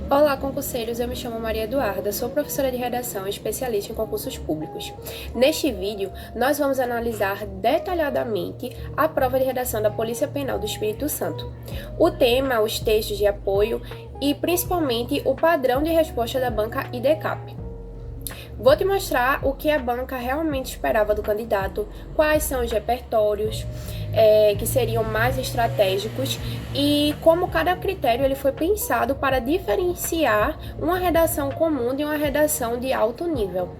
Olá, concurseiros, eu me chamo Maria Eduarda, sou professora de redação e especialista em concursos públicos. Neste vídeo, nós vamos analisar detalhadamente a prova de redação da Polícia Penal do Espírito Santo. O tema, os textos de apoio e principalmente o padrão de resposta da banca IDCAP. Vou te mostrar o que a banca realmente esperava do candidato, quais são os repertórios que seriam mais estratégicos e como cada critério ele foi pensado para diferenciar uma redação comum de uma redação de alto nível.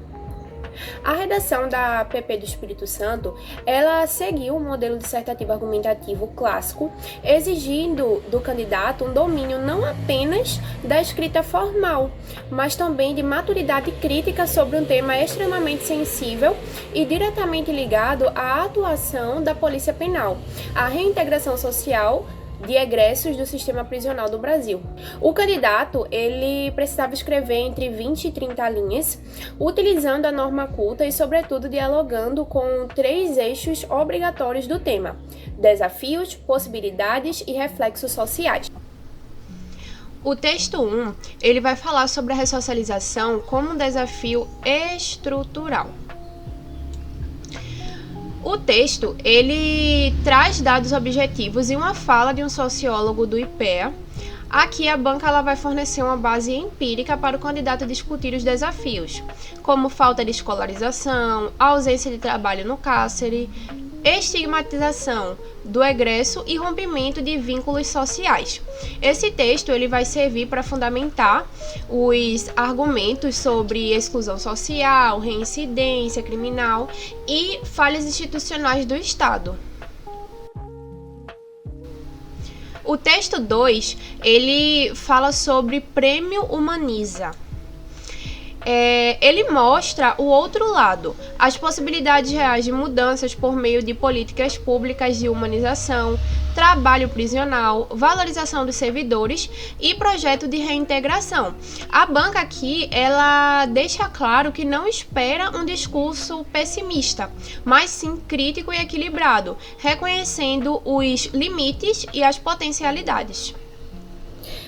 A redação da PP do Espírito Santo, ela seguiu o modelo dissertativo argumentativo clássico, exigindo do candidato um domínio não apenas da escrita formal, mas também de maturidade crítica sobre um tema extremamente sensível e diretamente ligado à atuação da Polícia Penal, à reintegração social de egressos do sistema prisional do Brasil. O candidato, ele precisava escrever entre 20 e 30 linhas, utilizando a norma culta e, sobretudo, dialogando com 3 eixos obrigatórios do tema: desafios, possibilidades e reflexos sociais. O texto 1, ele vai falar sobre a ressocialização como um desafio estrutural. O texto, ele traz dados objetivos e uma fala de um sociólogo do IPEA. Aqui a banca ela vai fornecer uma base empírica para o candidato discutir os desafios, como falta de escolarização, ausência de trabalho no cárcere, estigmatização do egresso e rompimento de vínculos sociais. Esse texto ele vai servir para fundamentar os argumentos sobre exclusão social, reincidência criminal e falhas institucionais do Estado. O texto 2, ele fala sobre Prêmio Humaniza. Ele mostra o outro lado, as possibilidades reais de mudanças por meio de políticas públicas de humanização, trabalho prisional, valorização dos servidores e projeto de reintegração. A banca aqui, ela deixa claro que não espera um discurso pessimista, mas sim crítico e equilibrado, reconhecendo os limites e as potencialidades.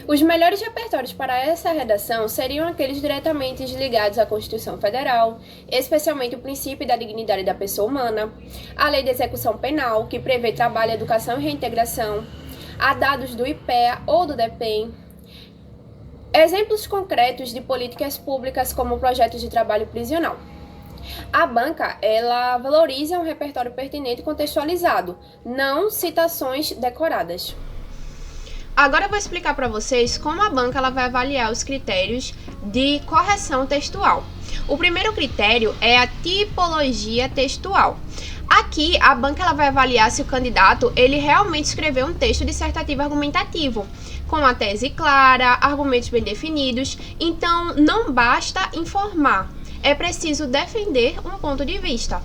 Os melhores repertórios para essa redação seriam aqueles diretamente ligados à Constituição Federal, especialmente o princípio da dignidade da pessoa humana, a Lei de Execução Penal, que prevê trabalho, educação e reintegração, a dados do IPEA ou do DEPEN, exemplos concretos de políticas públicas como projetos de trabalho prisional. A banca, ela valoriza um repertório pertinente e contextualizado, não citações decoradas. Agora eu vou explicar para vocês como a banca ela vai avaliar os critérios de correção textual. O primeiro critério é a tipologia textual. Aqui, a banca ela vai avaliar se o candidato ele realmente escreveu um texto dissertativo argumentativo, com a tese clara, argumentos bem definidos. Então, não basta informar, é preciso defender um ponto de vista.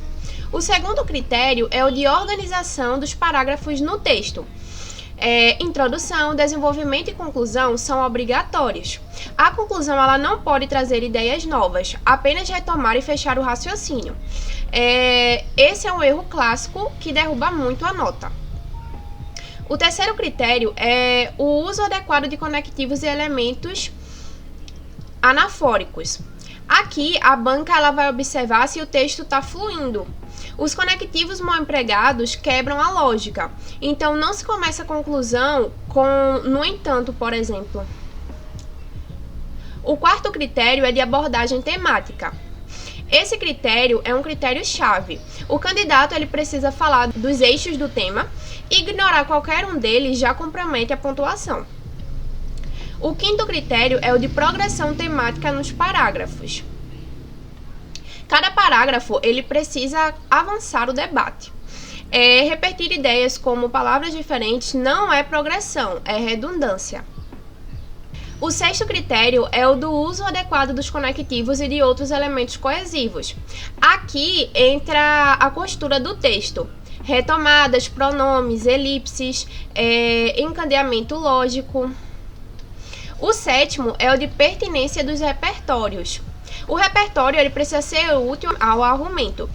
O segundo critério é o de organização dos parágrafos no texto. Introdução, desenvolvimento e conclusão são obrigatórios. A conclusão ela não pode trazer ideias novas, apenas retomar e fechar o raciocínio. Esse é um erro clássico que derruba muito a nota. O terceiro critério é o uso adequado de conectivos e elementos anafóricos. Aqui, a banca ela vai observar se o texto está fluindo. Os conectivos mal empregados quebram a lógica, então não se começa a conclusão com no entanto, por exemplo. O quarto critério é de abordagem temática. Esse critério é um critério-chave. O candidato ele precisa falar dos eixos do tema, e ignorar qualquer um deles já compromete a pontuação. O quinto critério é o de progressão temática nos parágrafos. Cada parágrafo ele precisa avançar o debate. Repetir ideias como palavras diferentes não é progressão, é redundância. O sexto critério é o do uso adequado dos conectivos e de outros elementos coesivos. Aqui entra a costura do texto. Retomadas, pronomes, elipses, encadeamento lógico. O sétimo é o de pertinência dos repertórios. O repertório ele precisa ser útil ao argumento.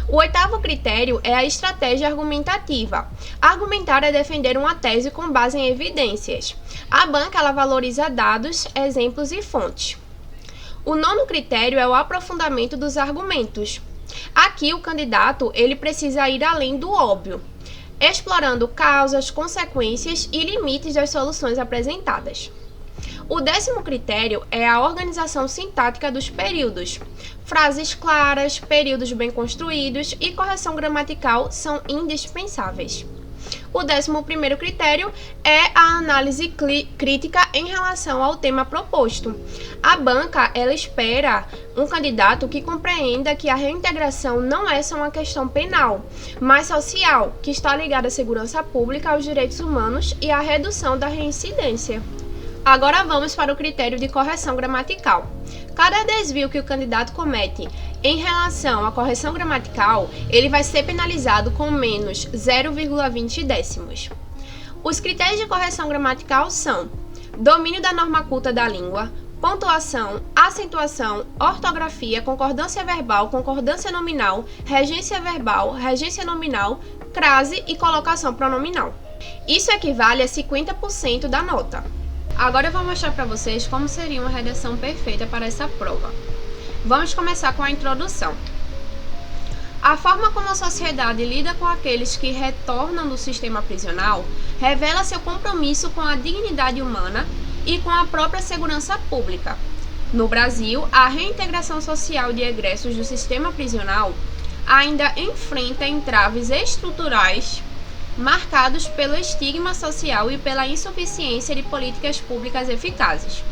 O 8º critério é a estratégia argumentativa. Argumentar é defender uma tese com base em evidências. A banca ela valoriza dados, exemplos e fontes. O 9º critério é o aprofundamento dos argumentos. Aqui o candidato ele precisa ir além do óbvio, explorando causas, consequências e limites das soluções apresentadas. O 10º critério é a organização sintática dos períodos. Frases claras, períodos bem construídos e correção gramatical são indispensáveis. O 11º critério é a análise crítica em relação ao tema proposto. A banca ela espera um candidato que compreenda que a reintegração não é só uma questão penal, mas social, que está ligada à segurança pública, aos direitos humanos e à redução da reincidência. Agora vamos para o critério de correção gramatical. Cada desvio que o candidato comete em relação à correção gramatical, ele vai ser penalizado com menos 0,20 décimos. Os critérios de correção gramatical são domínio da norma culta da língua, pontuação, acentuação, ortografia, concordância verbal, concordância nominal, regência verbal, regência nominal, crase e colocação pronominal. Isso equivale a 50% da nota. Agora eu vou mostrar para vocês como seria uma redação perfeita para essa prova. Vamos começar com a introdução. A forma como a sociedade lida com aqueles que retornam do sistema prisional revela seu compromisso com a dignidade humana e com a própria segurança pública. No Brasil, a reintegração social de egressos do sistema prisional ainda enfrenta entraves estruturais marcados pelo estigma social e pela insuficiência de políticas públicas eficazes.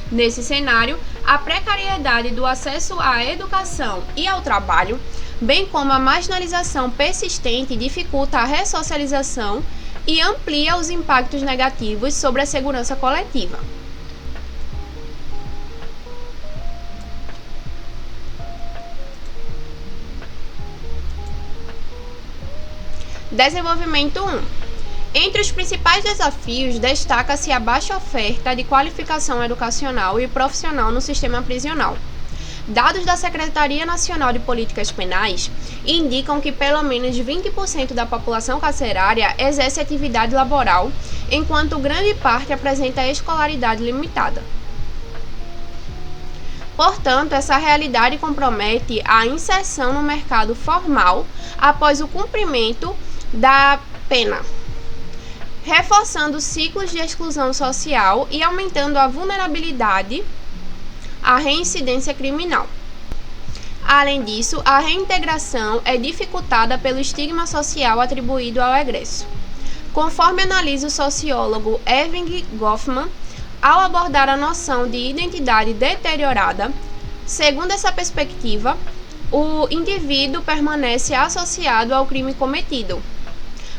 Nesse cenário, a precariedade do acesso à educação e ao trabalho, bem como a marginalização persistente, dificulta a ressocialização e amplia os impactos negativos sobre a segurança coletiva. Desenvolvimento 1. Entre os principais desafios, destaca-se a baixa oferta de qualificação educacional e profissional no sistema prisional. Dados da Secretaria Nacional de Políticas Penais indicam que pelo menos 20% da população carcerária exerce atividade laboral, enquanto grande parte apresenta escolaridade limitada. Portanto, essa realidade compromete a inserção no mercado formal após o cumprimento da pena, reforçando ciclos de exclusão social e aumentando a vulnerabilidade à reincidência criminal. Além disso, a reintegração é dificultada pelo estigma social atribuído ao egresso. Conforme analisa o sociólogo Erving Goffman, ao abordar a noção de identidade deteriorada, segundo essa perspectiva, o indivíduo permanece associado ao crime cometido,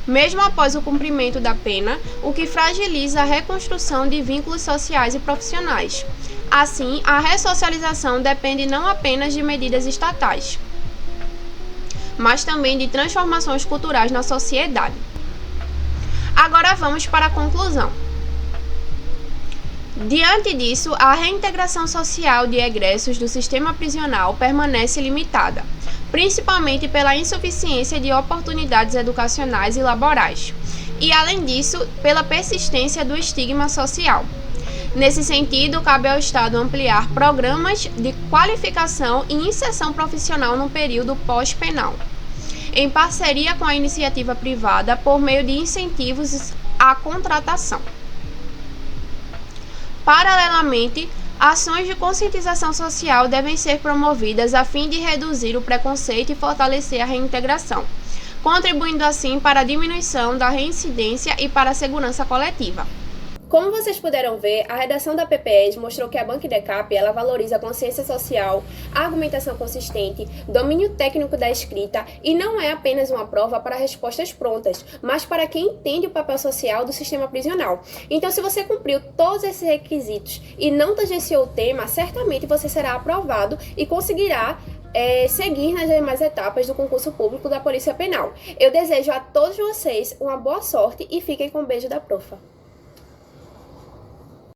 mesmo após o cumprimento da pena, o que fragiliza a reconstrução de vínculos sociais e profissionais. Assim, a ressocialização depende não apenas de medidas estatais, mas também de transformações culturais na sociedade. Agora vamos para a conclusão. Diante disso, a reintegração social de egressos do sistema prisional permanece limitada, principalmente pela insuficiência de oportunidades educacionais e laborais, e, além disso, pela persistência do estigma social. Nesse sentido, cabe ao Estado ampliar programas de qualificação e inserção profissional no período pós-penal, em parceria com a iniciativa privada por meio de incentivos à contratação. Paralelamente, ações de conscientização social devem ser promovidas a fim de reduzir o preconceito e fortalecer a reintegração, contribuindo assim para a diminuição da reincidência e para a segurança coletiva. Como vocês puderam ver, a redação da PPES mostrou que a Banca IDECAP ela valoriza a consciência social, a argumentação consistente, domínio técnico da escrita e não é apenas uma prova para respostas prontas, mas para quem entende o papel social do sistema prisional. Então, se você cumpriu todos esses requisitos e não tangenciou o tema, certamente você será aprovado e conseguirá seguir nas demais etapas do concurso público da Polícia Penal. Eu desejo a todos vocês uma boa sorte e fiquem com o beijo da profa.